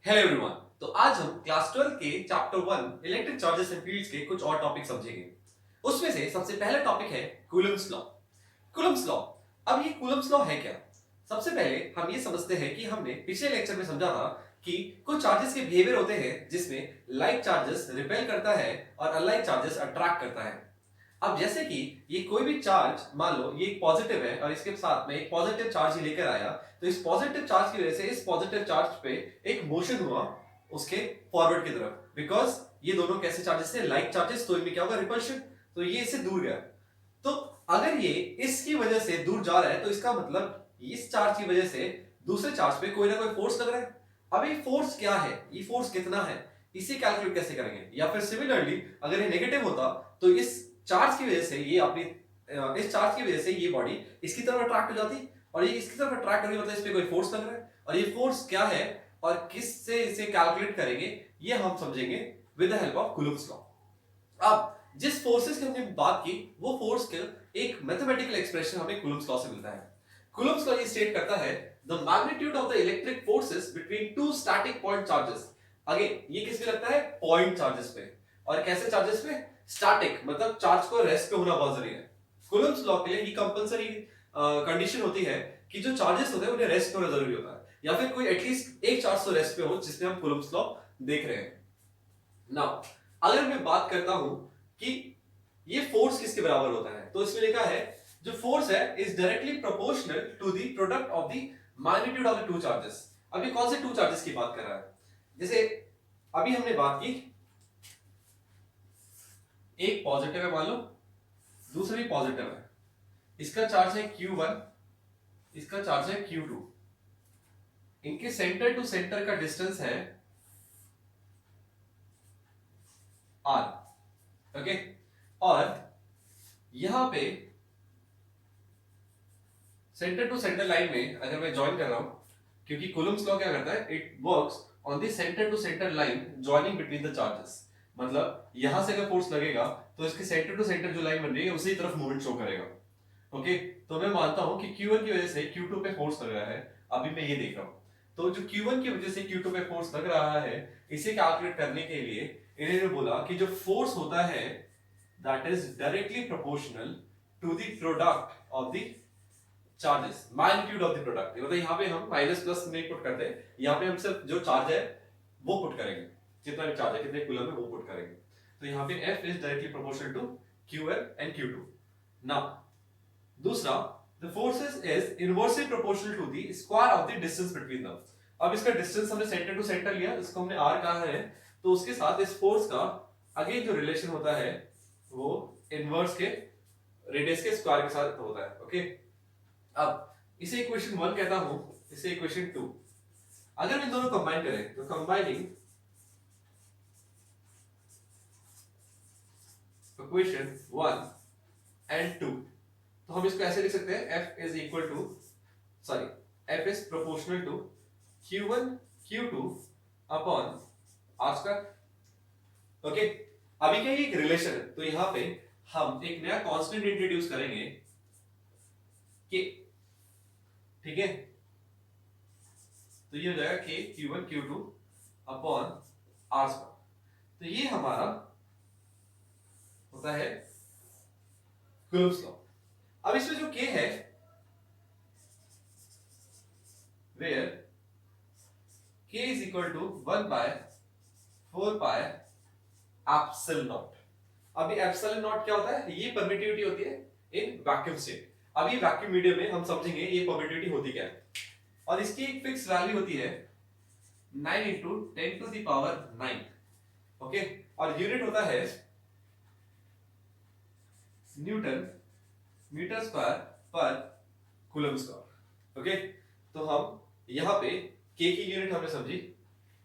Hello everyone. तो आज हम क्लास 12 के chapter 1 electric charges and fields के कुछ और टॉपिक समझेंगे। उसमें से सबसे पहला टॉपिक है कूलम्ब्स लॉ। कूलम्ब्स लॉ, अब ये कूलम्ब्स लॉ है क्या? सबसे पहले हम ये समझते हैं कि हमने पिछले लेक्चर में समझा था कि कुछ चार्जेस के बिहेवियर होते हैं जिसमें लाइक चार्जेस रिपेल करता है और अनलाइक चार्जेस अट्रैक्ट करता है। अब जैसे कि ये कोई भी चार्ज, मान लो ये एक पॉजिटिव है और इसके साथ में एक पॉजिटिव चार्ज ही लेकर आया, तो इस पॉजिटिव चार्ज की वजह से इस पॉजिटिव चार्ज पे एक मोशन हुआ उसके फॉरवर्ड की तरफ, बिकॉज ये दोनों कैसे चार्जेस थे? लाइक चार्जेस, तो इनमें क्या होगा? रिपल्शन। तो ये इससे दूर गया। तो अगर ये इसकी वजह से दूर जा रहा है तो इसका मतलब इस चार्ज की वजह से दूसरे चार्ज पे कोई ना कोई फोर्स लग रहा है। अब ये फोर्स क्या है, ये फोर्स कितना है, इसे कैलकुलेट कैसे करेंगे? या फिर सिमिलरली अगर ये नेगेटिव होता तो इस चार्ज की वजह से ये अपनी इस चार्ज की वजह से ये बॉडी इसकी तरफ अट्रैक्ट हो जाती, और ये इसकी तरफ अट्रैक्ट हो रही मतलब इस पे कोई फोर्स लग रहा है, और ये फोर्स क्या है और किससे इसे कैलकुलेट करेंगे ये हम समझेंगे with the help of Coulomb's law. अब जिस फोर्सेस की हमने बात की वो फोर्स के एक मैथमेटिकल एक्सप्रेशन हमें कूलम्ब्स लॉ से मिलता है। कूलम्ब्स लॉ ये स्टेट करता है the magnitude of the electric forces between two static point charges. Again ये किस पे लगता है? पॉइंट चार्जेस पे। और कैसे चार्जेस पे? स्टैटिक, मतलब चार्ज को रेस्ट पे होना बहुत जरूरी है। कूलम्ब्स लॉ के लिए ये कंपलसरी कंडीशन होती है कि जो चार्जेस होते हैं उन्हें रेस्ट पे होना जरूरी होता है, या फिर कोई एटलीस्ट एक चार्ज तो रेस्ट पे हो जिसमें हम कूलम्ब्स लॉ देख रहे हैं। नाउ अगर मैं बात करता हूं कि ये फोर्स किसके बराबर होता है, तो इसमें लिखा है जो फोर्स है is directly proportional to the product of the magnitude of the two charges. अभी कौन से टू चार्जेस की बात कर रहा है? जैसे अभी हमने बात की, एक पॉजिटिव है मान लो, दूसरा भी पॉजिटिव है, इसका चार्ज है Q1, इसका चार्ज है Q2, इनके सेंटर टू सेंटर का डिस्टेंस है R। ओके, और यहां पे सेंटर टू सेंटर लाइन में अगर मैं ज्वाइन कर रहा हूं, क्योंकि कूलम्ब्स लॉ क्या करता है, it works on the centre to centre line joining between the charges. मतलब यहां से अगर फोर्स लगेगा तो इसके सेंटर टू सेंटर जो लाइन बन रही है उसी तरफ मूवमेंट शो करेगा। ओके, तो मैं मानता हूं कि Q1 की वजह से Q2 पे फोर्स लग रहा है, अभी मैं ये देख रहा हूं। तो जो Q1 की वजह से Q2 पे फोर्स लग रहा है, इसे कैलकुलेट करने के लिए इन्होंने बोला कि जो फोर्स होता है that is directly proportional to the product of the charges, magnitude of the product. मतलब यहाँ पे हम माइनस प्लस नहीं पुट करते, यहाँ पे हम सिर्फ जो चार्ज है वो पुट करेंगे, जितना भी चार्ज है, कितने कूलम है वो पुट करेंगे। तो यहाँ पे F is directly proportional to Qn and Q2। Now दूसरा, the forces is inversely proportional to the square of the distance between them. अब इसका डिस्टेंस हमने सेंटर टू सेंटर लिया, इसको हमने r कहा है, तो उसके साथ इस फोर्स का अगेन जो रिलेशन होता है वो इनवर्स के रेडियस के स्क्वायर के साथ होता है। ओके, अब इसे इक्वेशन 1 कहता हूं, इसे इक्वेशन 2। अगर इन दोनों कंबाइन करें तो कंबाइनिंग इक्वेशन 1 एंड 2, तो हम इसको ऐसे लिख सकते हैं F is equal to, sorry, F is proportional to Q1 Q2 upon R square. Okay, अभी क्या ये एक रिलेशन है, तो यहां पे हम एक नया कांस्टेंट इंट्रोड्यूस करेंगे कि, ठीक है, तो ये हो जाएगा K Q1 Q2 upon R square. तो ये हमारा होता है कूलम्ब्स लॉ। अब इसमें जो K है, where K is equal to 1 by 4 pi epsilon naught. अभी एप्सिलॉन नॉट क्या होता है? ये परमिटिविटी होती है इन वैक्यूम स्टेट। अभी वैक्यूम मीडियम में हम समझेंगे ये परमिटिविटी होती क्या है, और इसकी एक फिक्स वैल्यू होती है 9 into 10 to the power 9। Okay, और यूनिट होता है न्यूटन मीटर स्क्वायर पर कूलम्ब स्क्वायर। ओके, तो हम यहां पे K की यूनिट हमने समझी,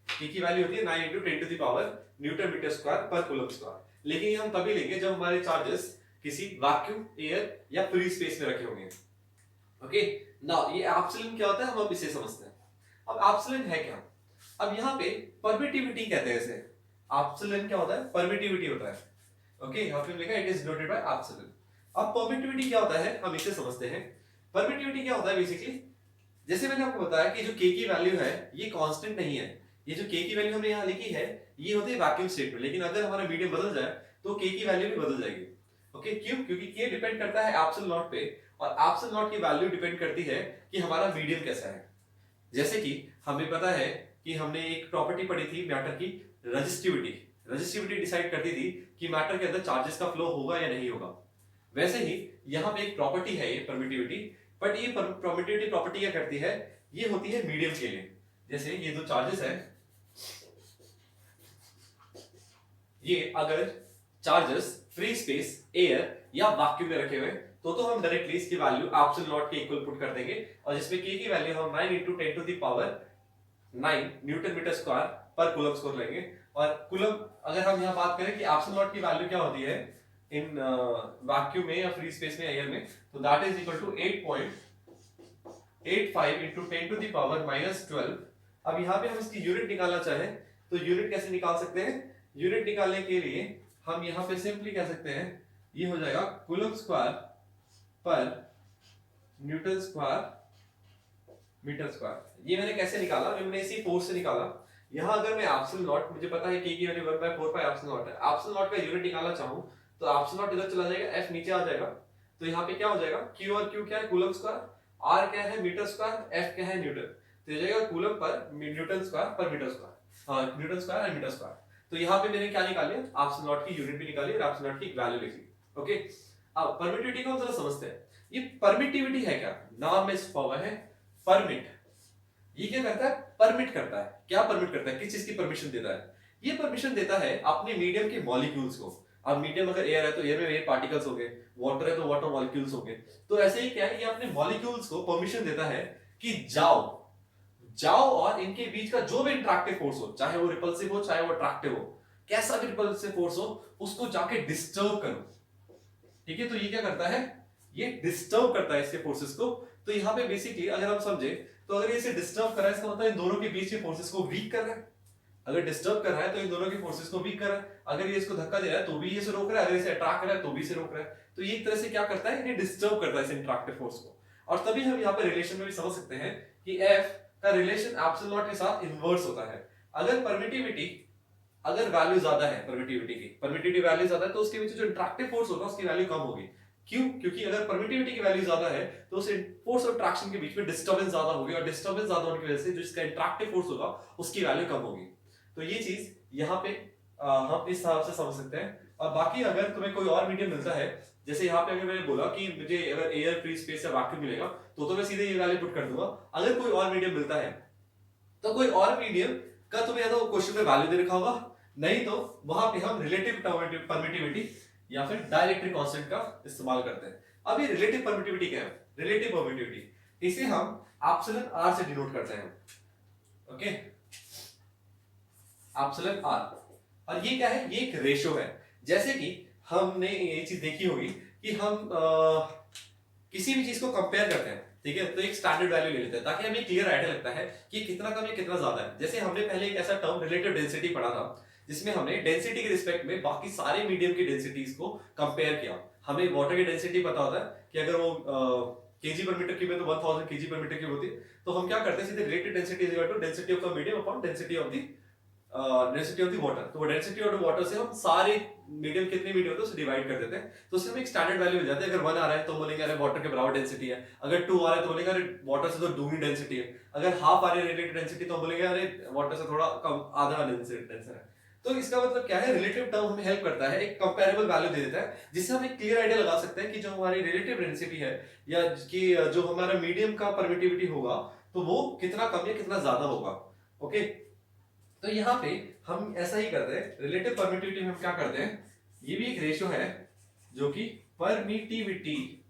K की वैल्यू होती है 9 into 10 to the power newton metre square पर कूलम्ब स्क्वायर। लेकिन ये हम तभी लेंगे जब हमारे चार्जेस किसी वैक्यूम, एयर या फ्री स्पेस में रखे होंगे। ओके, नाउ ये एप्सिलॉन क्या होता है हम अब इसे समझते हैं। अब एप्सिलॉन है क्या? अब यहाँ पे परमिटिविटी कहते हैं इसे। एप्सिलॉन क्या होता है? परमिटिविटी होता है। ओके, यहाँ पे लिखा है it is denoted by epsilon. अब परमिटिविटी क्या होता है हम इसे समझते हैं। परमिटिविटी क्या होता है बेसिकली, जैसे मैंने आपको बताया कि जो K की वैल्यू है ये कांस्टेंट नहीं है, ये जो k की वैल्यू हमने यहाँ लिखी है ये होती है वैक्यूम स्टेट में, लेकिन अगर हमारा मीडियम बदल जाए तो k की वैल्यू भी बदल जाएगी। ओके, क्यों? क्योंकि k डिपेंड करता है एप्सिलॉन नॉट पे, और एप्सिलॉन नॉट की वैल्यू डिपेंड करती है कि हमारा मीडियम कैसा है। जैसे कि हमें पता है कि हमने एक प्रॉपर्टी पढ़ी थी मैटर की, रजिस्टिविटी। रजिस्टिविटी डिसाइड करती थी कि मैटर के अंदर चार्जेस का फ्लो होगा या नहीं होगा। वैसे ही यहाँ पे एक प्रॉपर्टी है ये परमिटिविटी, बट ये परमिटिविटी प्रॉपर्टी क्या करती है, ये होती है मीडियम के लिए। जैसे ये दो चार्जेस है, ये अगर चार्जेस फ्री स्पेस, एयर या वैक्यूम में रखे हुए तो हम डायरेक्टली इसकी वैल्यू एप्सिलॉन नॉट के इक्वल पुट कर देंगे, और जिसमें k की वैल्यू हम 9 × 10 to the power 9 newton metre square पर कूलम स्क्वायर लेंगे। और कूलम अगर हम यहाँ बात करें कि एप्सिलॉन नॉट की वैल्यू क्या होती है इन वैक्यूम में या फ्री स्पेस में, एयर में, तो that is equal to 8.85 × 10 to the power -12। अब यहाँ पे हम इसकी यूनिट निकालना चाहें तो यूनिट कैसे निकाल सकते हैं? यूनिट निकालने के लिए हम यहाँ पे सिंपली कह सकते हैं ये हो जाएगा कूलम स्क्वायर पर न्यूटन स्क्वायर मीटर स्क्वायर। ये मैंने कैसे निकाला? मैंने इसी फोर्स से निकाला। यहाँ अगर मैं एप्सिलॉन नॉट, मुझे पता है k की वैल्यू 1/4 पाई एप्सिलॉन नॉट है, एप्सिलॉन नॉट का यूनिट निकालना चाहूं तो एप्सिलॉन नॉट इधर चला जाएगा, f नीचे आ जाएगा, तो यहाँ पे क्या हो जाएगा, q और q क्या है, कूलम स्क्वायर, r क्या है, मीटर स्क्वायर, f क्या है, न्यूटन। तो ये जाएगा कूलम पर न्यूटन स्क्वायर पर मीटर स्क्वायर, हाँ newton square and metre square. तो यहाँ पे मैंने क्या निकाली, एप्सिलॉन नॉट की यूनिट भी निकाली और एप्सिलॉन नॉट की वैल्यू लिखी। ओके, अब परमिटिविटी को हम जरा समझते हैं। ये परमिटिविटी है क्या? नाम में छुपा हुआ है परमिट। ये क्या करता है? परमिट करता है। क्या परमिट करता है? किस चीज की परमिशन देता है? ये परमिशन देता है अपने मीडियम के मॉलिक्यूल्स को। अब मीडियम अगर एयर है तो एयर में एयर पार्टिकल्स होंगे, वाटर है तो वाटर मॉलिक्यूल्स होंगे। तो ऐसे ही क्या है, ये अपने मॉलिक्यूल्स को परमिशन देता है कि जाओ और इनके बीच का जो भी इंटरैक्टिव फोर्स हो, चाहे वो रिपल्सिव हो चाहे वो अट्रैक्टिव हो, कैसा भी रिपल्सिव फोर्स हो, उसको जाके डिस्टर्ब करो। ठीक है, तो ये क्या करता है, ये डिस्टर्ब करता है इसके फोर्सेस को। तो यहाँ पे बेसिकली अगर हम समझे तो अगर ये इसे डिस्टर्ब कर रहा है, इसका मतलब इन दोनों के बीच के फोर्सेस को वीक कर रहा है। अगर डिस्टर्ब कर रहा है तो इन दोनों के फोर्सेस को वीक कर रहा है। अगर ये इसको धक्का दे रहा है तो भी ये इसे रोक रहा है, अगर इसे अट्रैक्ट कर रहा है तो भी इसे रोक रहा है। तो ये एक तरह से क्या करता है, इन्हें डिस्टर्ब करता है इस इंटरैक्टिव फोर्स को। और तभी हम यहाँ पे रिलेशन में भी समझ सकते हैं कि F का रिलेशन एप्सिलॉन नॉट के साथ इनवर्स होता है। अगर परमिटिविटी अगर वैल्यू ज्यादा है, परमिटिविटी वैल्यू ज्यादा है तो उसके बीच जो इंटरैक्टिव फोर्स होगा उसकी वैल्यू कम होगी। क्यों? क्योंकि अगर परमिटिविटी की वैल्यू ज्यादा है तो उस फोर्स और ट्रैक्शन के बीच में डिस्टर्बेंस ज्यादा होगी, और डिस्टर्बेंस ज्यादा होने की वजह से जो इसका इंटरैक्टिव फोर्स होगा उसकी वैल्यू कम होगी। तो ये चीज यहाँ पे हम इस हिसाब से समझ सकते हैं। और बाकी अगर तुम्हें कोई और मीडियम मिलता है, जैसे यहाँ पे अगर मैंने बोला कि मुझे अगर एयर, फ्री स्पेस या वैक्यूम मिलेगा तो मैं सीधे ये वैल्यू पुट कर दूंगा। अगर कोई और मीडियम मिलता है तो कोई और मीडियम का तुम्हें या तो क्वेश्चन में वैल्यू दे रखा होगा, नहीं तो वहां पे हम रिलेटिव परमिटिविटी या फिर डाइलेक्ट्रिक कांस्टेंट का इस्तेमाल करते हैं। अब ये रिलेटिव परमिटिविटी क्या है? रिलेटिव परमिटिविटी इसे हम एप्सिलॉन r से डिनोट करते हैं। ओके, एप्सिलॉन r, और ये क्या है, ये एक रेशियो है। जैसे कि हमने ये चीज देखी होगी कि हम किसी भी चीज को कंपेयर करते हैं, ठीक है, तो एक स्टैंडर्ड वैल्यू ले लेते हैं ताकि हमें क्लियर आइडिया लगता है कि कितना कम या कितना ज्यादा है। जैसे हमने पहले एक ऐसा टर्म रिलेटिव डेंसिटी पढ़ा था जिसमें हमने डेंसिटी के रिस्पेक्ट में बाकी सारे मीडियम की डेंसिटीज को कंपेयर किया। हमें वाटर की डेंसिटी पता होता है कि अगर वो केजी पर मीटर क्यूब है तो 1000 केजी पर मीटर क्यूब होती है। तो हम क्या करते हैं, सीधे relative density is equal to density of the medium upon density of the water. तो डेंसिटी ऑफ द वाटर से हम सारे मीडियम कितने मीडियम होते हैं उसे डिवाइड कर देते हैं, तो उससे हमें एक स्टैंडर्ड वैल्यू मिल जाती है। अगर 1 आ रहा है तो बोलेंगे अरे वाटर के बराबर डेंसिटी है, अगर 2 आ रहा है तो बोलेंगे अरे वाटर से तो दुगनी डेंसिटी है, अगर हाफ आ रही है रिलेटिव डेंसिटी तो बोलेंगे अरे वाटर से थोड़ा कम, आधा डेंसिटी है। तो इसका मतलब क्या है, रिलेटिव टर्म हमें हेल्प करता है, एक कंपैरेबल वैल्यू दे देता है जिससे हम एक क्लियर आइडिया लगा सकते हैं कि जो हमारी रिलेटिव डेंसिटी है या कि जो हमारा मीडियम का परमिटिविटी होगा तो वो कितना कम या कितना ज्यादा होगा। ओके, तो यहाँ पे हम ऐसा ही करते हैं। रिलेटिव परमिटिविटी में हम क्या करते हैं, ये भी एक रेशियो है जो कि permittivity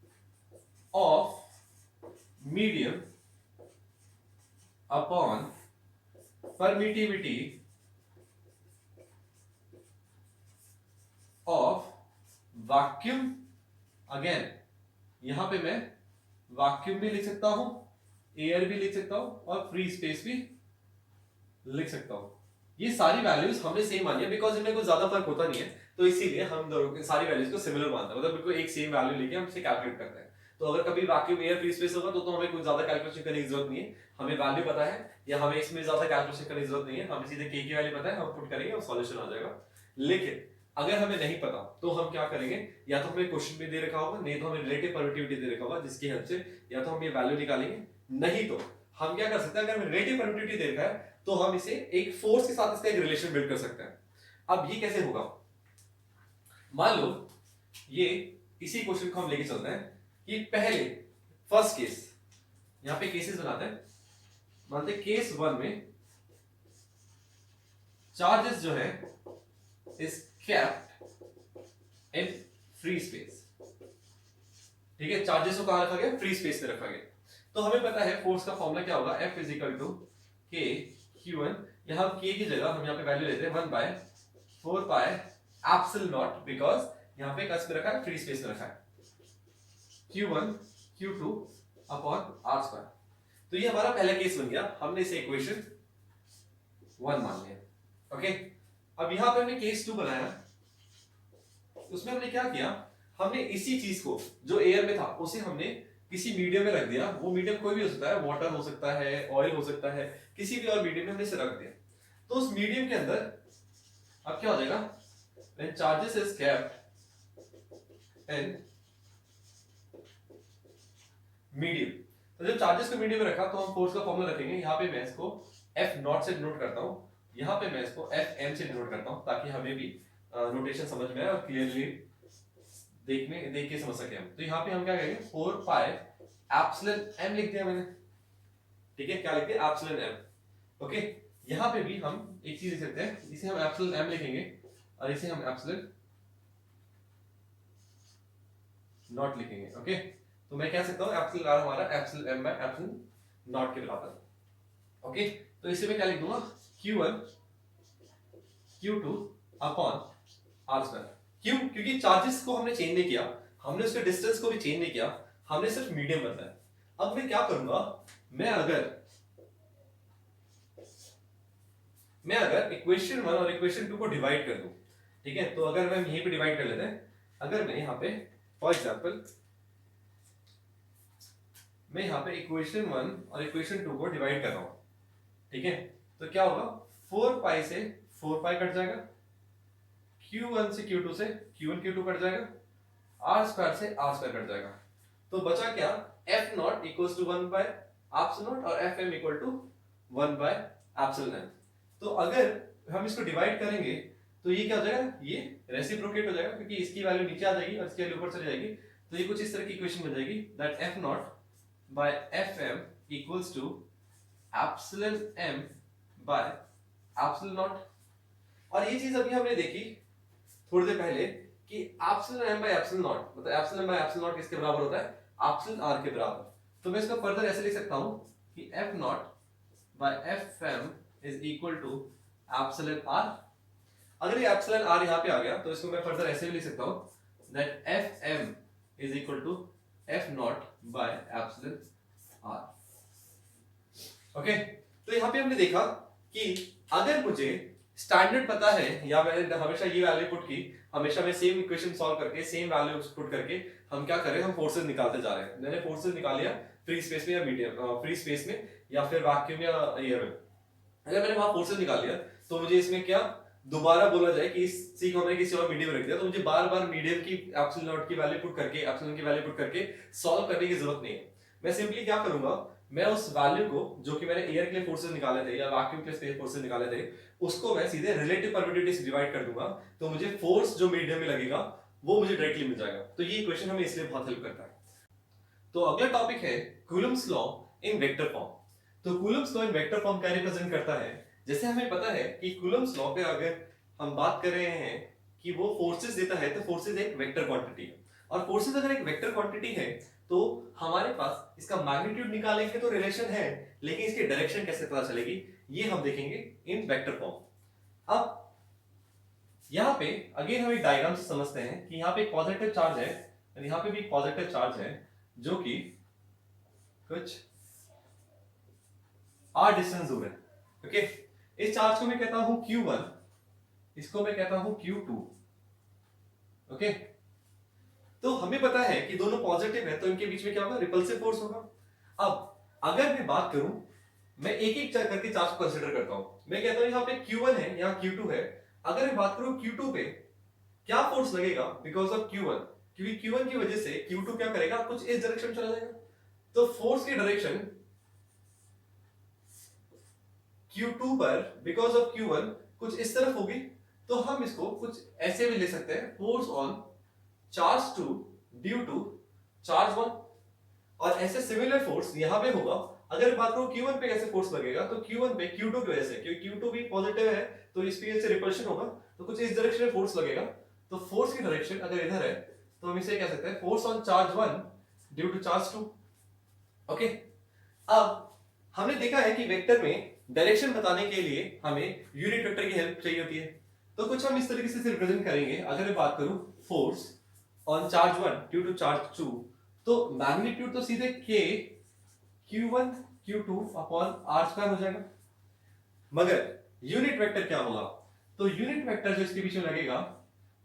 of medium upon permittivity of vacuum. Again यहां पे मैं वैक्यूम भी लिख सकता हूं, एयर भी लिख सकता हूं और फ्री स्पेस भी लिख सकता हूं। ये सारी वैल्यूज हमने सेम मानी है बिकॉज इनमें कोई ज्यादा फर्क होता नहीं है, तो इसीलिए हम दोनों की सारी वैल्यूज को सिमिलर मानते हैं, मतलब बिल्कुल एक सेम वैल्यू लेके हम इसे कैलकुलेट करते हैं। तो अगर कभी वैक्यूम एयर फ्री स्पेस होगा तो हमें कुछ ज्यादा कैलकुलेशन करने की जरूरत नहीं है, हमें वैल्यू पता है या हमें इसमें ज्यादा कैलकुलेशन करने की जरूरत नहीं है, हमें सीधे के की वैल्यू पता है, हम पुट करेंगे और सॉल्यूशन आ जाएगा। लेकिन अगर हमें नहीं पता तो हम क्या करेंगे, या तो हमें क्वेश्चन में दे रखा होगा, नहीं तो हमें रिलेटिव परमिटिविटी दे रखा होगा, जिसकी हेल्प से या तो हम ये वैल्यू निकालेंगे, नहीं तो हम क्या कर सकते हैं, अगर हमें रिलेटिव परमिटिविटी दे रखा है तो हम इसे एक फोर्स के साथ इसका एक रिलेशन बिल्ड कर सकते हैं। अब ये कैसे होगा, मान लो ये इसी क्वेश्चन को हम लेके चलते हैं कि पहले फर्स्ट केस, यहां पे केसेस बनाते हैं, मानते हैं केस 1 में चार्जेस जो है is kept in free space, ठीक है, चार्जेस को कहां रखा गया, फ्री स्पेस में रखा गया। तो हमें पता है फोर्स का फॉर्मूला क्या होगा, F इज इक्वल टू के Q1, यहां K की जगह हम यहां पे वैल्यू लेते हैं 1/4 पाई एप्सिलॉन नॉट, बिकॉज यहां पे कस में रखा है, फ्री स्पेस में रखा है, Q1 Q2 upon R square. तो ये हमारा पहला केस बन गया, हमने इसे इक्वेशन 1 मान लिया। ओके, अब यहां पे हमने केस 2 बनाया, उसमें हमने क्या किया, हमने इसी चीज को जो एयर में था उसे हमने किसी मीडियम में रख दिया, वो मीडियम कोई भी हो सकता है, वाटर हो सकता है, ऑयल हो सकता है, किसी भी और मीडियम में हमने इसे रख दिया। तो उस मीडियम के अंदर अब क्या हो जाएगा, when charges is kept in medium, तो जब चार्जेस को मीडियम में रखा तो हम फोर्स का फॉर्मूला रखेंगे, यहाँ पे मैं इसको F नॉट से डिनोट करता हूँ, यहाँ पे मैं इसको F m से डिनोट करता हूँ, ताकि हमें भी नोटेशन समझ में आए और क्लियरली देख के समझ सके हम। तो यहाँ पे हम क्या करेंगे, 4 पाई एप्सिलॉन m लिख दिया मैंने, ठीक है, क्या लिख दिया, एप्सिलॉन m। ओके, यहाँ पे भी हम एक चीज लिख सकते हैं, इसे हम एप्सिलॉन m लिखेंगे और इसे हम एप्सिलॉन नॉट लिखेंगे। ओके, तो मैं कह सकता हूँ एप्सिलॉन r हमारा epsilon m by epsilon not के बराबर। ओके, तो इसे मैं क्या लिख दूंगा, Q1 Q2 upon R square. क्यों, क्योंकि चार्जेस को हमने चेंज नहीं किया, हमने उसके डिस्टेंस को भी चेंज नहीं किया, हमने सिर्फ मीडियम बताया। अब मैं क्या करूंगा, मैं अगर इक्वेशन 1 और इक्वेशन 2 को डिवाइड कर दूं, ठीक है, तो अगर मैं यहीं पे डिवाइड कर लेते हैं, अगर मैं यहाँ पे फॉर एग्जांपल मैं यहाँ पे इक्वेशन 1 और इक्वेशन 2 को डिवाइड कर रहा हूँ, ठीक है, तो क्या होगा, 4 पाई से 4 पाई कट जाएगा, Q1 से Q2 से Q1 Q2 कट जाएगा, R स्क्वायर से R स्क्वायर कट जाएगा, तो बचा क्या, F naught equals to 1 by epsilon naught और F m equal to 1 by epsilon m। तो अगर हम इसको डिवाइड करेंगे तो ये क्या हो जाएगा, ये रेसिप्रोकेट हो जाएगा, क्योंकि इसकी वैल्यू नीचे आ जाएगी और इसकी वैल्यू ऊपर चली जाएगी, तो ये कुछ इस तरह की इक्वेशन बन जाएगी, that F naught by F m equals to epsilon m by epsilon naught. और ये चीज अभी हमने देखी थोड़ी देर पहले कि epsilon m by epsilon naught, मतलब epsilon m by epsilon naught किसके बराबर होता है, एप्सिलॉन r के बराबर। तो मैं इसको फर्दर ऐसे लिख सकता हूं कि F naught by F m is equal to epsilon r। अगर ये एप्सिलॉन r यहां पे आ गया तो इसको मैं फर्दर ऐसे भी लिख सकता हूं that F m is equal to F naught by epsilon r। ओके, तो यहां पे हमने देखा कि अगर मुझे स्टैंडर्ड पता है, या मैंने हमेशा ये वैल्यू पुट की, हमेशा मैं सेम इक्वेशन सॉल्व करके सेम वैल्यू पुट करके हम क्या कर रहे हैं, हम फोर्सेस निकालते जा रहे हैं। मैंने फोर्सेस निकाल लिया फ्री स्पेस में या मीडियम फ्री स्पेस में या फिर वैक्यूम या एयर में। अगर मैंने वहां फोर्सेस निकाल लिया तो मुझे इसमें क्या दोबारा बोला जाए कि इस सी को हमने किसी और मीडियम में रख दिया, तो मुझे बार बार मीडियम की एप्सिलॉन नॉट की वैल्यू पुट करके एप्सिलॉन की वैल्यू पुट करके सॉल्व करने की जरूरत नहीं है। मैं सिंपली क्या करूंगा, मैं उस वैल्यू को जो कि मैंने एयर के लिए फोर्सेस निकाले थे या वैक्यूम के लिए फोर्सेस निकाले थे, उसको मैं सीधे रिलेटिव परमिटिविटी से डिवाइड कर दूंगा, तो मुझे फोर्स जो मीडियम में लगेगा वो मुझे डायरेक्टली मिल जाएगा। तो ये इक्वेशन हमें इसलिए बहुत हेल्प करता है। तो अगला टॉपिक है Coulomb's law in vector form. तो Coulomb's law in vector form क्या रिप्रेजेंट करता है, जैसे हमें पता है कि कूलम्ब्स लॉ पे अगर हम बात कर रहे हैं कि वो फोर्सेस देता है, तो फोर्सेस एक वेक्टर क्वांटिटी है, और फोर्सेस अगर एक वेक्टर क्वांटिटी है तो हमारे पास इसका मैग्नीट्यूड निकालेंगे तो रिलेशन है, लेकिन इसकी डायरेक्शन कैसे पता चलेगी ये हम देखेंगे इन वेक्टर फॉर्म। अब यहां पे अगेन हम एक डायग्राम से समझते हैं कि यहां पे एक पॉजिटिव चार्ज है और यहां पे भी एक पॉजिटिव चार्ज है जो कि कुछ r डिस्टेंस दूर है। ओके, इस चार्ज को मैं कहता हूं Q1, इसको मैं कहता हूं Q2। ओके, तो हमें पता है कि दोनों पॉजिटिव है, तो इनके बीच में क्या होगा, रिपल्सिव फोर्स होगा। अब अगर मैं बात करूं, मैं एक एक करके चार्ज को कंसीडर करता हूं। मैं कहता हूं यहाँ पे Q1 है, यहाँ Q2 है। अगर मैं बात करूं Q2 पे क्या फोर्स लगेगा बिकॉज ऑफ Q1, क्योंकि Q1 की वजह से Q2 क्या करेगा, कुछ इस डायरेक्शन में चला जाएगा। तो फोर्स की डायरेक्शन Q2 पर बिकॉज ऑफ Q1 कुछ इस तरफ होगी। तो हम इसको कुछ ऐसे भी ले सकते हैं, force on charge 2 due to charge 1। और ऐसे सिमिलर फोर्स यहां पे होगा। अगर बात करूं Q1 पे कैसे फोर्स लगेगा, तो Q1 पे Q2 की वजह से, क्योंकि Q2 भी पॉजिटिव है तो इस पे से रिपल्शन होगा, तो कुछ इस डायरेक्शन में फोर्स लगेगा। तो फोर्स की डायरेक्शन अगर इधर है तो हम इसे कह सकते हैं force on charge 1 due to charge 2। Okay, अब हमने देखा है कि वेक्टर में डायरेक्शन बताने के लिए हमें यूनिट वेक्टर की हेल्प चाहिए होती है। तो कुछ हम इस तरीके से रिप्रेजेंट करेंगे। अगर मैं बात करूं force on charge 1 due to charge 2, तो मैग्नीट्यूड तो सीधे K Q1 Q2 upon R² हो जाएगा। मगर यूनिट वेक्टर क्या होगा, तो यूनिट वेक्टर जो इसके पीछे लगेगा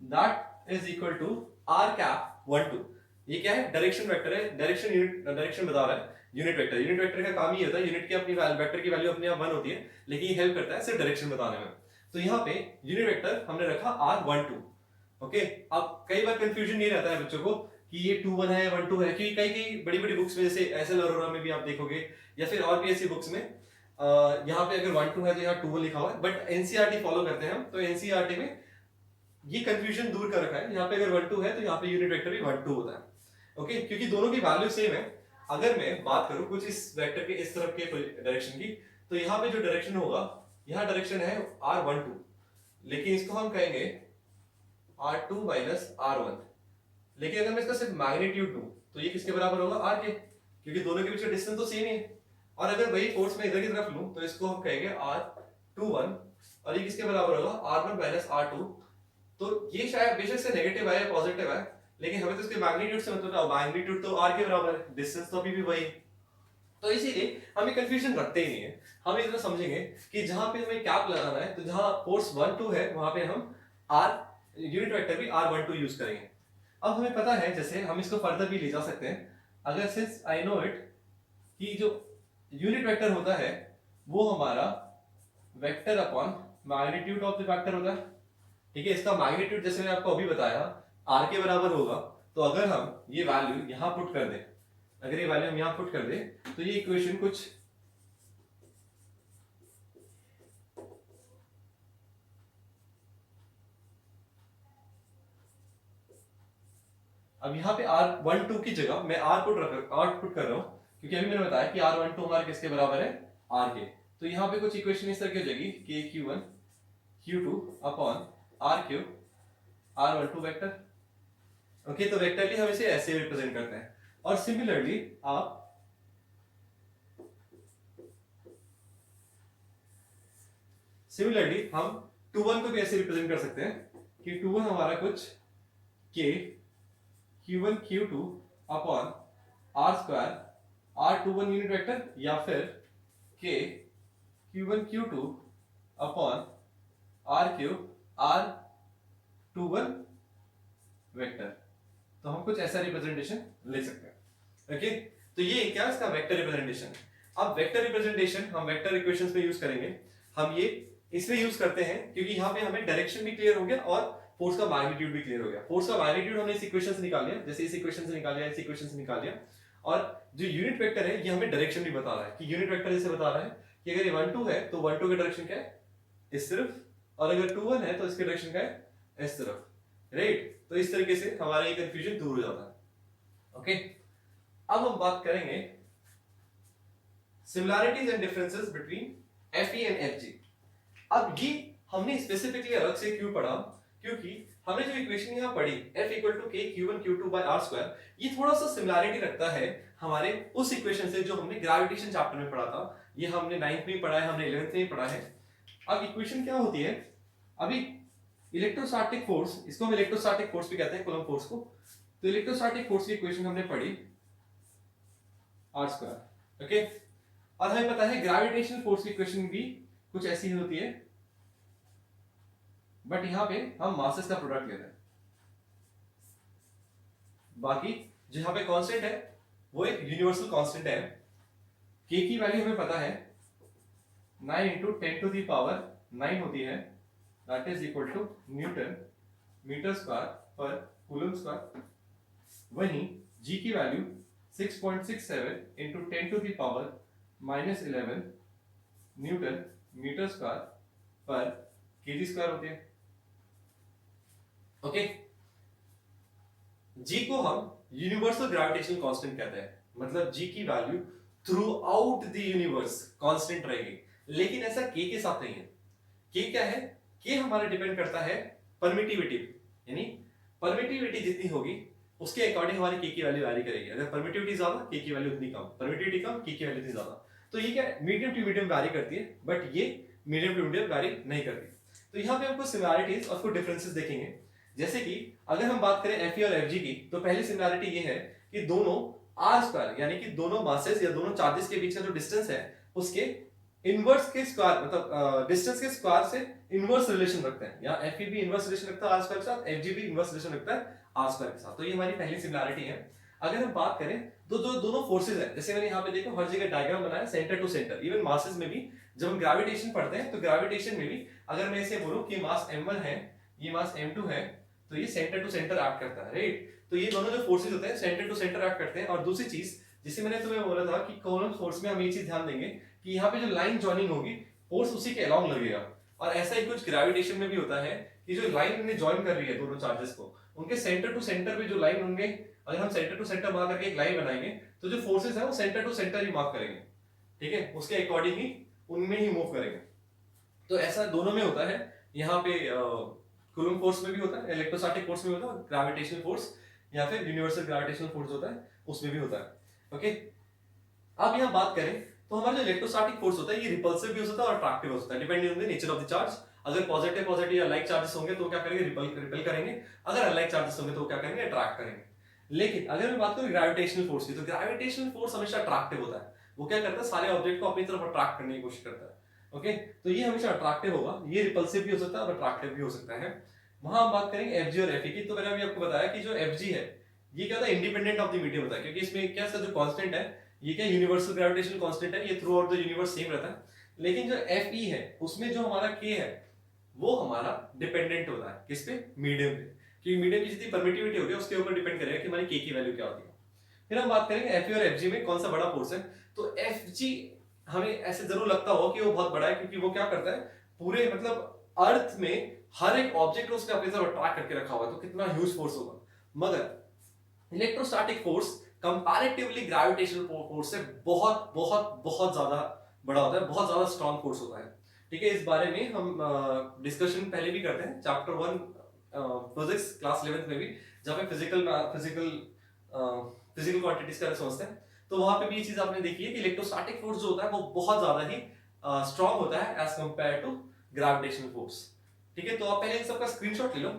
that is equal to R cap 1 2। ये क्या है, डायरेक्शन वेक्टर है, डायरेक्शन यूनिट डायरेक्शन बता रहा है। यूनिट वेक्टर का काम ही होता है, यूनिट की अपनी वेक्टर की वैल्यू अपने आप 1 होती है, लेकिन ये हेल्प करता है सिर्फ डायरेक्शन बताने में। तो यहाँ पे यूनिट वेक्टर हमने रखा R12। ओके, अब कई बार कंफ्यूजन नहीं रहता है बच्चों को कि ये 2 1 है 1 2 है, क्योंकि कई बड़ी बड़ी बुक्स में जैसे एसएल अरोरा में भी आप देखोगे या फिर और भी ऐसी बुक्स में यहाँ पे अगर 1 2 है तो यहाँ 2 1 लिखा हुआ है। बट एनसीईआरटी फॉलो करते हैं हम, तो एनसीईआरटी में ये कंफ्यूजन दूर कर रखा है। यहाँ पे अगर 1 2 है तो यहाँ पे यूनिट वेक्टर भी 1 2 होता है। ओके, क्योंकि दोनों की वैल्यू सेम है। अगर मैं बात करूं कुछ इस वेक्टर के इस तरफ के डायरेक्शन की, तो यहाँ पे जो डायरेक्शन होगा, यहाँ डायरेक्शन है R12, लेकिन इसको हम कहेंगे R2 माइनस R1। लेकिन अगर मैं इसका सिर्फ मैग्नीट्यूड दूं तो ये किसके बराबर होगा, R के, क्योंकि दोनों के बीच का डिस्टेंस तो सेम ही है। और अगर वही फोर्स मैं इधर की तरफ लूं तो इसको हम कहेंगे R21, और ये किसके बराबर होगा, R1 माइनस R2। तो ये शायद बेशक से नेगेटिव है या पॉजिटिव है, लेकिन हमें तो इसके मैग्नीट्यूड से मतलब है, मैग्नीट्यूड तो R के बराबर है, डिस्टेंस तो अभी भी वही है। तो इसीलिए हमें कंफ्यूजन रखते ही नहीं है। हम इतना समझेंगे कि जहां पे हमें कैप लगाना है, तो जहां फोर्स 1 2 है वहां पे हम R यूनिट वेक्टर भी R12 यूज करेंगे। अब हमें पता है, जैसे हम इसको फर्दर भी ले जा सकते हैं। अगर सिंस आई नो इट कि जो यूनिट वेक्टर होता है वो हमारा vector upon magnitude of the vector होता है। ठीक है, इसका मैग्नीट्यूड जैसे मैंने आपको अभी बताया R के बराबर होगा। तो अगर हम ये वैल्यू यहां पुट कर दें, अगर ये वैल्यू हम यहां पुट कर दें तो ये इक्वेशन कुछ अब यहाँ पे R12 की जगह मैं R पुट कर रहा हूं, क्योंकि अभी मैंने बताया कि R12 हमारे किसके बराबर है, R के। तो यहाँ पे कुछ इक्वेशन इस तरह की हो जाएगी कि Q1 Q2 upon R cube R12 vector. Okay, तो वेक्टरली हम इसे ऐसे रिप्रेजेंट करते हैं। और सिमिलरली आप हम 2 1 को भी ऐसे रिप्रेजेंट कर सकते हैं कि 2 1 हमारा कुछ K Q1 Q2 upon R² R21 unit vector, या फिर K Q1 Q2 upon R cube R21 vector. तो हम कुछ ऐसा रिप्रेजेंटेशन ले सकते हैं। ओके, तो ये क्या इसका वेक्टर रिप्रेजेंटेशन है। अब वेक्टर रिप्रेजेंटेशन हम वेक्टर इक्वेशंस में यूज करेंगे। हम ये इसलिए यूज करते हैं क्योंकि यहाँ पे हमें डायरेक्शन भी क्लियर हो गया और फोर्स का मैग्नीट्यूड भी क्लियर हो गया। फोर्स का मैग्नीट्यूड हमने इस इक्वेशन से निकाल लिया, जैसे इस इक्वेशन से निकाल लिया, इस इक्वेशन से निकाल लिया। और जो यूनिट वेक्टर है ये हमें डायरेक्शन भी बता रहा है कि यूनिट वेक्टर जैसे बता रहा है कि अगर ये 1 2 है तो 1 2 का डायरेक्शन क्या है, इस तरफ, और अगर 2 1 है तो इसके डायरेक्शन क्या है, इस तरफ। राइट, तो इस तरीके से हमारा ये कंफ्यूजन दूर हो जाता है। ओके, अब हम बात करेंगे similarities and differences between Fe and Fg। अब ये हमने स्पेसिफिकली अलग से क्यों पढ़ा, क्योंकि हमने जो इक्वेशन यहाँ पढ़ी F equal to K Q1 Q2 by R², ये थोड़ा सा सिमिलैरिटी रखता है हमारे उस इक्वेशन से जो हमने ग्रेविटेशन चैप्टर में पढ़ा था। ये हमने 9th में पढ़ा है, हमने 11th में पढ़ा है। अब इक्वेशन क्या होती है, अभी इलेक्ट्रोस्टैटिक फोर्स, इसको हम इलेक्ट्रोस्टैटिक फोर्स भी कहते हैं, कूलम्ब फोर्स को। तो इलेक्ट्रोस्टैटिक फोर्स की इक्वेशन हमने पढ़ी R²। ओके, और हमें पता है ग्रेविटेशनल फोर्स की इक्वेशन भी कुछ ऐसी ही होती है, बट यहां पे हम मासेस का प्रोडक्ट लेते हैं। बाकी जो यहाँ पे कांस्टेंट है वो एक यूनिवर्सल कांस्टेंट है। के की वैल्यू हमें पता है 9 इंटू 10⁻⁹ होती है, that is equal to newton metre square पर कूलम स्क्वायर। वहीं जी की value 6.67 into 10⁻⁻11 newton metre square per KG square होती है। ओके, जी को हम यूनिवर्सल ग्रेविटेशनल कांस्टेंट कहते हैं, मतलब जी की value through out the universe constant रहेगी। लेकिन ऐसा के साथ नहीं है। के क्या है? के हमारा डिपेंड करता है परमिटिविटी, यानी परमिटिविटी जितनी होगी उसके अकॉर्डिंग हमारी के की वैल्यू वैरी करेगी। अगर परमिटिविटी ज्यादा, के की वैल्यू उतनी कम, परमिटिविटी कम, के की वैल्यू उतनी ज्यादा। तो ये क्या मीडियम टू मीडियम वैरी करती है, बट ये मीडियम टू मीडियम वैरी नहीं करती। तो यहाँ पे हम कुछ सिमिलरिटीज और कुछ डिफरेंसेस देखेंगे। जैसे कि अगर हम बात करें Fe और Fg की, तो पहली सिमिलरिटी ये है कि दोनों आर स्क्वायर यानी कि दोनों मासेस या दोनों चार्जेस के बीच का जो डिस्टेंस है उसके इनवर्स के स्क्वायर, मतलब डिस्टेंस के स्क्वायर से इनवर्स रिलेशन रखते हैं। या Fe भी इनवर्स रिलेशन रखता है आर स्क्वायर के साथ, Fg भी इनवर्स रिलेशन रखता है आर स्क्वायर के साथ। तो ये हमारी पहली सिमिलरिटी है। अगर हम बात करें तो जो दोनों फोर्सेज है, जैसे मैंने यहाँ पे देखो हर जगह डायग्राम बनाया centre to centre, even masses में भी जब हम ग्रेविटेशन पढ़ते हैं तो ग्रेविटेशन में भी अगर मैं इसे बोलूं कि मास m1 है, ये मास m2 है, तो ये सेंटर टू सेंटर एक्ट करता है, राइट। तो ये दोनों जो फोर्सेज होते हैं सेंटर टू सेंटर एक्ट करते हैं। और दूसरी चीज जिसे मैंने तुम्हें बोला था कि कॉलम फोर्स में हम ये चीज ध्यान देंगे कि यहाँ पे जो लाइन जॉइनिंग होगी फोर्स उसी के अलोंग लगेगा। और ऐसा ही कुछ ग्रेविटेशन में भी होता है कि जो लाइन उन्हें ज्वाइन कर रही है दोनों चार्जेस को, उनके सेंटर टू सेंटर पे जो लाइन होंगे, अगर हम सेंटर टू सेंटर मार्क करके एक लाइन बनाएंगे तो जो फोर्सेस है वो सेंटर टू सेंटर ही मार्क करेंगे, ठीक है, उसके अकॉर्डिंग ही उनमें ही मूव करेंगे। तो ऐसा दोनों में होता है। यहाँ पे कूलम फोर्स में भी होता है, इलेक्ट्रोस्टैटिक फोर्स में होता है, ग्रेविटेशनल फोर्स या फिर यूनिवर्सल ग्रेविटेशनल फोर्स होता है उसमें भी होता है। ओके, अब यहाँ बात करें तो हमारा जो इलेक्ट्रोस्टैटिक फोर्स होता है ये रिपल्सिव भी हो सकता है और अट्रैक्टिव हो सकता है, depending on the nature of the charge. अगर पॉजिटिव पॉजिटिव या लाइक चार्जेस होंगे तो क्या करेंगे, रिपल करेंगे। अगर अनलाइक चार्जेस होंगे तो क्या करेंगे, अट्रैक्ट करेंगे। लेकिन अगर मैं बात करूं ग्रेविटेशनल फोर्स की, तो ग्रेविटेशनल फोर्स हमेशा अट्रैक्टिव होता है। वो क्या करता है, सारे ऑब्जेक्ट को अपनी तरफ अट्रैक्ट करने की कोशिश करता है। ओके, तो ये हमेशा अट्रैक्टिव होगा। ये रिपल्सिव भी हो सकता है और अट्रैक्टिव भी हो सकता है। वहां हम बात करेंगे एफजी और एफई की। तो मैंने अभी आपको बताया कि जो एफजी है ये क्या होता है, इंडिपेंडेंट ऑफ द मीडियम होता है, क्योंकि इसमें क्या जो कांस्टेंट है ये क्या यूनिवर्सल ग्रेविटेशनल कांस्टेंट है, ये through out the universe same रहता है। लेकिन जो Fe है उसमें जो हमारा k है वो हमारा डिपेंडेंट होता है किस पे, मीडियम पे। क्योंकि मीडियम की जितनी परमिटिविटी होगी उसके ऊपर डिपेंड करेगा कि हमारी k की वैल्यू क्या होती है। फिर हम बात करेंगे Fe और Fg में कौन सा बड़ा फोर्स है। तो Fg हमें ऐसे जरूर लगता हो कि वो बहुत बड़ा है, क्योंकि वो क्या करता है, पूरे मतलब अर्थ में हर एक ऑब्जेक्ट को उसने अपनी तरफ अट्रैक्ट करके रखा हुआ है, तो कितना ह्यूज फोर्स होगा। मगर electrostatic force comparatively gravitational force से बहुत बहुत बहुत ज्यादा बड़ा होता है, बहुत ज्यादा स्ट्रॉन्ग फोर्स होता है। ठीक है, इस बारे में हम डिस्कशन पहले भी करते हैं चैप्टर 1 फिजिक्स क्लास 11th में भी, जब हम फिजिकल क्वांटिटीज का समझते हैं, तो वहां पे भी ये चीज आपने देखी है कि इलेक्ट्रोस्टैटिक फोर्स जो होता है वो बहुत ज्यादा ही स्ट्रॉन्ग होता है as compare to gravitational force. ठीक है, तो आप पहले इन सबका स्क्रीनशॉट ले लो।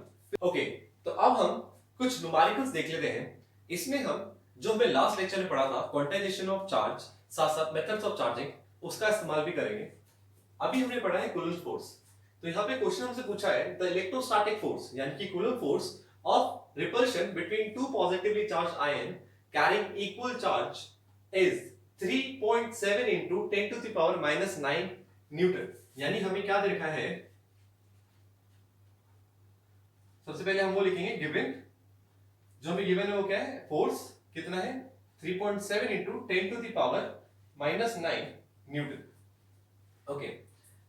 ओके, तो अब हम कुछ न्यूमेरिकल्स देख लेते हैं। इसमें हम जो हमें लास्ट लेक्चर में पढ़ा था क्वांटाइजेशन ऑफ चार्ज, साथ साथ मेथड्स ऑफ चार्जिंग, उसका इस्तेमाल भी करेंगे। अभी हमने पढ़ा है कूलम फोर्स। तो यहाँ पे क्वेश्चन हमसे पूछा है द इलेक्ट्रोस्टैटिक फोर्स यानी कि coulomb force of repulsion between two positively charged ion carrying equal charge is 3.7 into 10 to the power minus 9 Newton. यानी हमें क्या दे रखा है, सबसे पहले हम वो लिखेंगे गिवन, जो हमें गिवन है वो क्या है, फोर्स कितना है 3.7 into 10 to the power minus 9 Newton. Okay,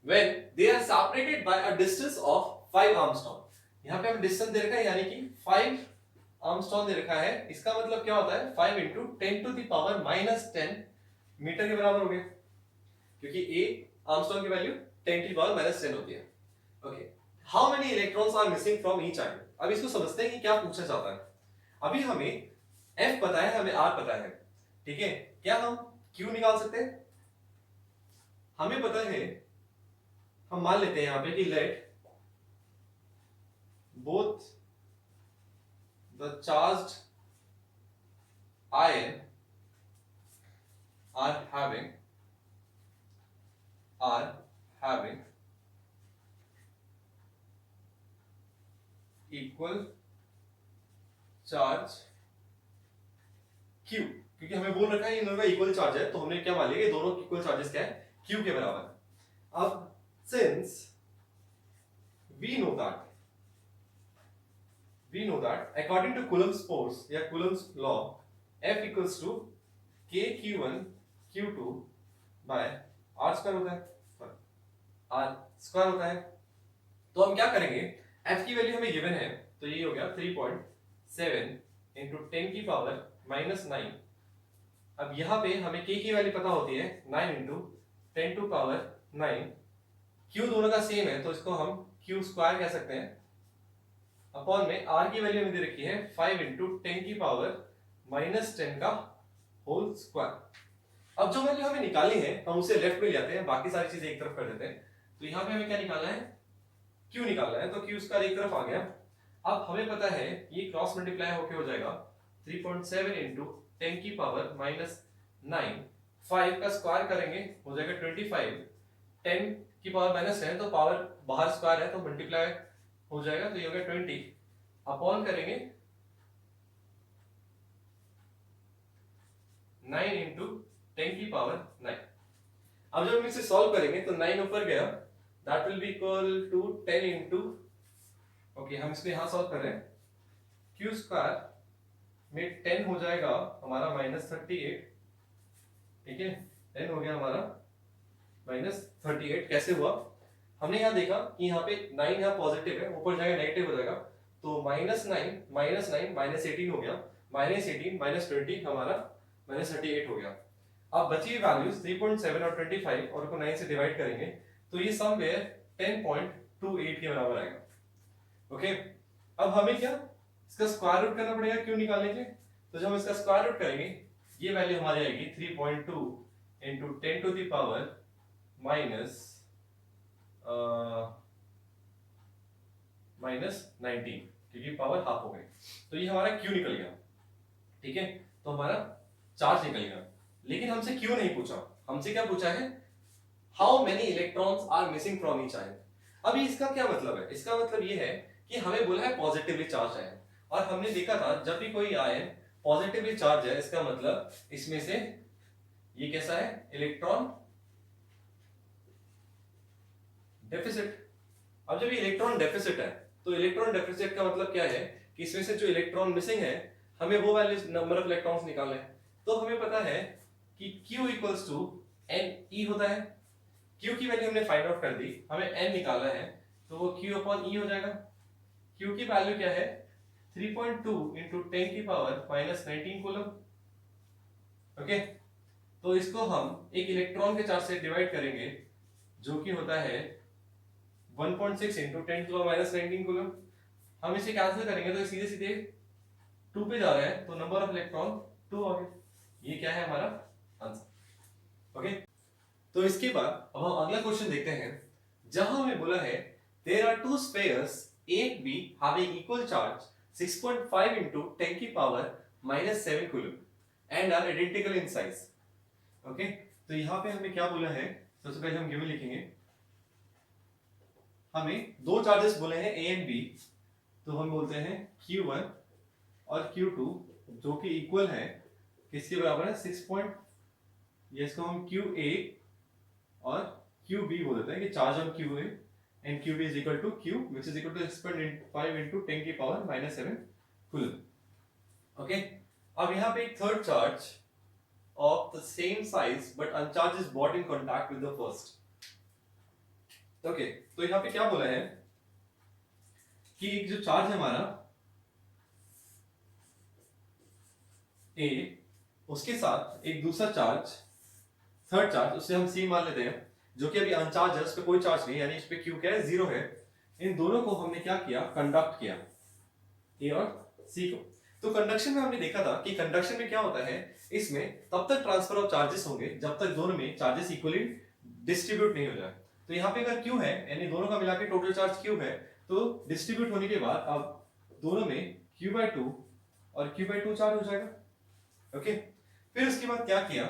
when they are separated by a distance of 5 Armstrong. यहाँ पे हम डिस्टेंस दे रखा है यानी कि 5 आर्मस्ट्रॉन्ग दे रखा है। इसका मतलब क्या होता है 5 into 10 to the power minus 10 metre के बराबर हो गया, क्योंकि a आर्मस्ट्रॉन्ग की value 10 to the power minus 10 होती है। Okay, how many electrons are missing from each ion. अब इसको समझते हैं कि क्या पूछना चाहता है। अभी हमें F पता है, हमें R पता है, ठीक है, क्या हम Q निकाल सकते हैं, हमें पता है। हम मान लेते हैं यहां पे कि let both the charged ion are having equal charge Q, क्योंकि हमें बोल रखा है इन दोनों का इक्वल चार्ज है, तो हमने क्या मान लिया कि दोनों इक्वल चार्जेस क्या है, Q के बराबर है। अब since we know that according to Coulomb's force या Coulomb's law, F equals to K Q1 Q2 by R square होता है, R स्क्वायर होता है। तो हम क्या करेंगे, F की वैल्यू हमें गिवन है, तो ये हो गया 3.7 इंटू 10 की पावर -9। अब यहाँ पे हमें K की वैल्यू पता होती है 9 इंटू 10 टू पावर 9। Q दोनों का सेम है तो इसको हम Q स्क्वायर कह सकते हैं, अपॉन में R की वैल्यू हमें दे रखी है 5 इंटू 10 की पावर -10 का होल स्क्वायर। अब जो वैल्यू हमें निकालनी है हम उसे लेफ्ट में ले आते हैं, बाकी सारी चीजें एक तरफ कर देते हैं। तो यहाँ पे हमें क्या निकालना है, Q निकालना है, तो Q स्क्वायर एक तरफ आ गया। अब हमें पता है ये क्रॉस मल्टीप्लाई होके हो जाएगा 3.7 इंटू 10 की पावर -9, 5 का स्क्वायर करेंगे हो जाएगा 25, 10 की पावर -10 तो पावर बाहर स्क्वायर है तो मल्टीप्लाई हो जाएगा, तो ये हो गया 20, अपॉन करेंगे 9 इंटू 10 की पावर 9। अब जब हम इसे सॉल्व करेंगे तो 9 ऊपर गया, that will be equal to 10 into, okay हम इसको यहां सॉल्व कर रहे हैं, Q स्क्वायर में 10 हो जाएगा हमारा -38, ठीक है 10 हो गया हमारा -38। कैसे हुआ, हमने यहाँ देखा कि यहाँ पे 9 यहाँ पॉजिटिव है, ऊपर जाएगा नेगेटिव हो जाएगा, तो -9 -18 हो गया, -18 -20 हमारा -38 हो गया। अब बची हुई वैल्यूज 3.7 और 25 और को 9 से डिवाइड करेंगे तो ये समवेयर 10.28 के बराबर आएगा। ओके, अब हमें क्या इसका स्क्वायर रूट करना पड़ेगा क्यों निकालने के, तो जब हम इसका स्क्वायर रूट करेंगे ये वैल्यू हमारी आएगी 3.2 इंटू 10 टू द पावर -19, क्योंकि पावर हाफ हो गई, तो ये हमारा क्यू निकल गया। ठीक है, तो हमारा चार्ज निकल गया। लेकिन हमसे क्यों नहीं पूछा, हमसे क्या पूछा है, how many electrons are missing from each ion. अभी इसका क्या मतलब है, इसका मतलब ये है कि हमें बोला है पॉजिटिवली चार्ज आयन, और हमने देखा था जब भी कोई आयन पॉजिटिवली चार्ज है इसका मतलब इसमें से ये कैसा है, इलेक्ट्रॉन डेफिसिट। अब जब ये इलेक्ट्रॉन डेफिसिट है तो इलेक्ट्रॉन डेफिसिट का मतलब क्या है कि इसमें से जो इलेक्ट्रॉन मिसिंग है हमें वो वैल्यू नंबर ऑफ इलेक्ट्रॉन्स निकालने हैं। तो हमें पता है कि Q इक्वल्स टू NE होता है, Q की वैल्यू हमने फाइंड आउट कर दी, हमें N निकालना है तो वो Q अपॉन E हो जाएगा। Q की वैल्यू क्या है 3.2 इंटू 10 की पावर -19 कूलम। ओके, तो इसको हम एक इलेक्ट्रॉन के चार्ज से डिवाइड करेंगे जो कि होता है 1.6 इंटू 10 टू -19 कूलम। हम इसे कैंसिल करेंगे तो सीधे सीधे 2 पे जा रहा है तो नंबर ऑफ इलेक्ट्रॉन 2 आ गए। ये क्या है हमारा आंसर। ओके, तो इसके बाद अब हम अगला क्वेश्चन देखते हैं, जहां हमें बोला है there are two spheres A and B having equal charge 6.5 into 10 की power -7 coulomb and are identical in size। Okay, तो यहाँ पे हमें क्या बोला है, सबसे पहले हम गिवन लिखेंगे, हमें दो चार्जेस बोले हैं A and B, तो हम बोलते हैं Q1 और Q2 जो कि इक्वल है किसके बराबर है 6. ये इसको हम QA और QB बोल देते हैं कि charge on QA and QB is equal to Q which is equal to 6.5 into 10 की पावर -7 कूलम। ओके, अब यहाँ पे एक third charge of the same size but uncharged is brought in contact with the first। Okay, तो यहाँ पे क्या बोला है कि एक जो चार्ज है हमारा A, उसके साथ एक दूसरा चार्ज थर्ड चार्ज उसे हम C मान लेते हैं जो कि अभी अनचार्ज है, उस पर कोई चार्ज नहीं, यानी इस पे Q क्या है 0 है। इन दोनों को हमने क्या किया, कंडक्ट किया A और C को। तो कंडक्शन में हमने देखा था कि कंडक्शन में क्या होता है, इसमें तब तक ट्रांसफर ऑफ चार्जेस होंगे जब तक दोनों में चार्जेस इक्वली डिस्ट्रीब्यूट नहीं हो जाए। तो यहाँ पे अगर Q है यानी दोनों का मिला के टोटल चार्ज Q है, तो डिस्ट्रीब्यूट होने के बाद अब दोनों में Q/2 और Q/2 चार्ज हो जाएगा। ओके, फिर उसके बाद क्या किया,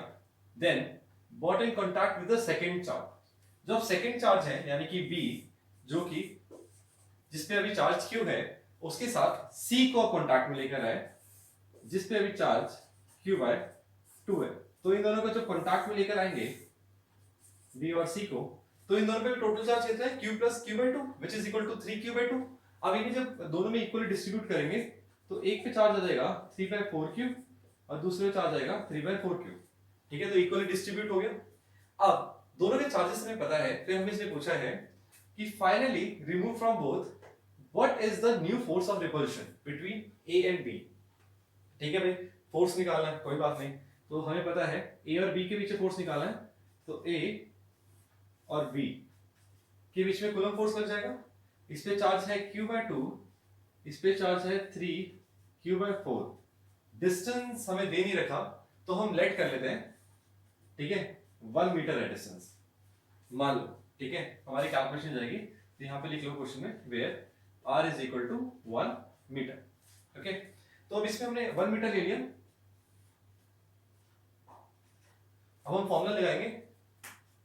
then brought in contact with the second charge. जब सेकंड चार्ज है यानी कि B जो कि जिसपे अभी चार्ज Q है उसके साथ C को कांटेक्ट में लेकर आए जिसपे अभी चार्ज क्यू बाय 2 है। तो इन दोनों को जब कॉन्टैक्ट में लेकर आएंगे बी और सी को, तो इन दोनों पे टोटल चार्ज कितना है, q plus Q by two which is equal to 3q/2। अब इन्हें जब दोनों में इक्वली डिस्ट्रीब्यूट करेंगे तो एक पे चार्ज आ जाएगा 3/4q और दूसरे पे चार्ज आएगा 3/4q। ठीक है, तो इक्वली डिस्ट्रीब्यूट हो गया। अब दोनों के चार्जेस हमें पता है, फिर हमें इसने पूछा है कि finally remove from both what is the new force of repulsion between A and B. ठीक है भाई, फोर्स निकालना है, कोई बात नहीं। तो हमें पता है ए और बी के बीच फोर्स निकालना है, तो ए और बी के बीच में कूलम फोर्स लग जाएगा। इस पे चार्ज है q/2, इस पे चार्ज है 3q/4। डिस्टेंस हमें दे नहीं रखा तो हम लेट कर लेते हैं, ठीक है, 1 मीटर है डिस्टेंस मान लो। ठीक है, हमारी कैलकुलेशन जाएगी, तो यहाँ पे लिख लो क्वेश्चन में where r is equal to 1 metre. Okay, तो अब इसमें हमने 1 मीटर ले लिया। अब हम फॉर्मूला लगाएंगे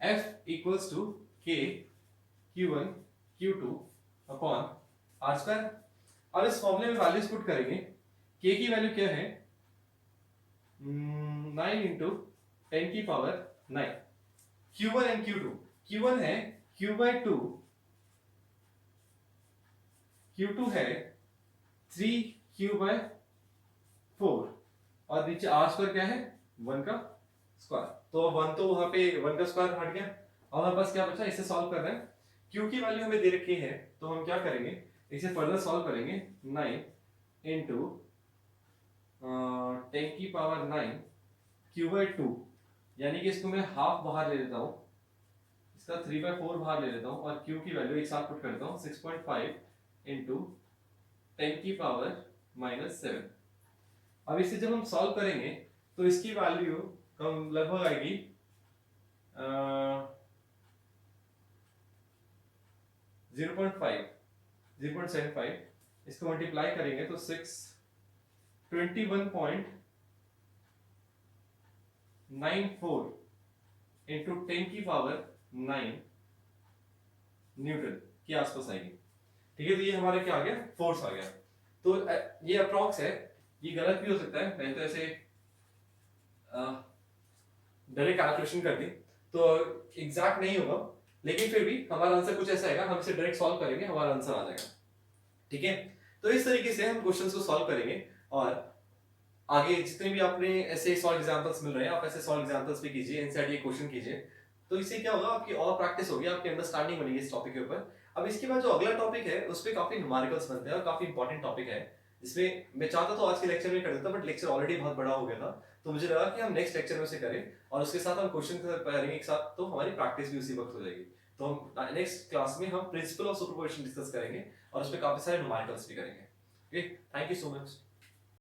F equals to K Q1 Q2 upon R square. अब इस फॉर्मूले में वैल्यूज पुट करेंगे। K की वैल्यू क्या है, 9 इंटू 10 की power 9। Q1 and Q2, Q1 है Q/2, Q2 है 3q/4 और नीचे R स्क्वायर क्या है, 1 का स्क्वायर। तो 1 तो वहां पे 1 का स्क्वायर हट गया। अब हमारे पास क्या बचा, इसे सॉल्व करना है। Q की वैल्यू हमें दे रखी है, तो हम क्या करेंगे, इसे फर्दर सॉल्व करेंगे। 9 इंटू 10 की पावर 9 q/2, यानी कि इसको मैं हाफ बाहर ले लेता हूँ, इसका 3/4 बाहर ले लेता हूँ और Q की वैल्यू एक साथ पुट करता हूँ 6.5 इंटू 10 की पावर -7। अब इसे जब हम सॉल्व करेंगे तो इसकी वैल्यू कम लगभग आएगी 0.75। इसको मल्टीप्लाई करेंगे तो 21.94 इंटू 10 की पावर 9 न्यूटन के आसपास आएगी। ठीक है, तो ये हमारा क्या आ गया, फोर्स आ गया। तो ये अप्रॉक्स है, ये गलत भी हो सकता है, मैंने तो ऐसे डायरेक्ट कैलकुलेशन कर दी तो एग्जैक्ट नहीं होगा, लेकिन फिर भी हमारा आंसर कुछ ऐसा आएगा, हम इसे डायरेक्ट सॉल्व करेंगे, हमारा आंसर आ जाएगा। ठीक है, तो इस तरीके से हम क्वेश्चंस को सॉल्व करेंगे और आगे जितने भी आपने ऐसे सॉल्व एग्जांपल्स मिल रहे हैं, आप ऐसे सॉल्व एग्जांपल्स भी कीजिए, एनसीईआरटी के क्वेश्चन कीजिए। तो इससे क्या होगा, आपकी और प्रैक्टिस होगी, आपकी अंडरस्टैंडिंग बनेगी इस टॉपिक के ऊपर। अब इसके बाद जो अगला टॉपिक है उस पे काफी न्यूमेरिकल्स बनते हैं और काफी इंपॉर्टेंट टॉपिक है, जिसमें मैं चाहता तो आज के लेक्चर में कर देता, बट लेक्चर ऑलरेडी बहुत बड़ा हो गया था, तो मुझे लगा कि हम नेक्स्ट लेक्चर में उसे करें और उसके साथ हम क्वेश्चन करेंगे एक साथ, तो हमारी प्रैक्टिस भी उसी वक्त हो जाएगी। तो हम नेक्स्ट क्लास में हम प्रिंसिपल ऑफ सुपरपोजिशन डिस्कस करेंगे और उस पर काफी सारे न्यूमेरिकल्स भी करेंगे। Okay, thank you so much.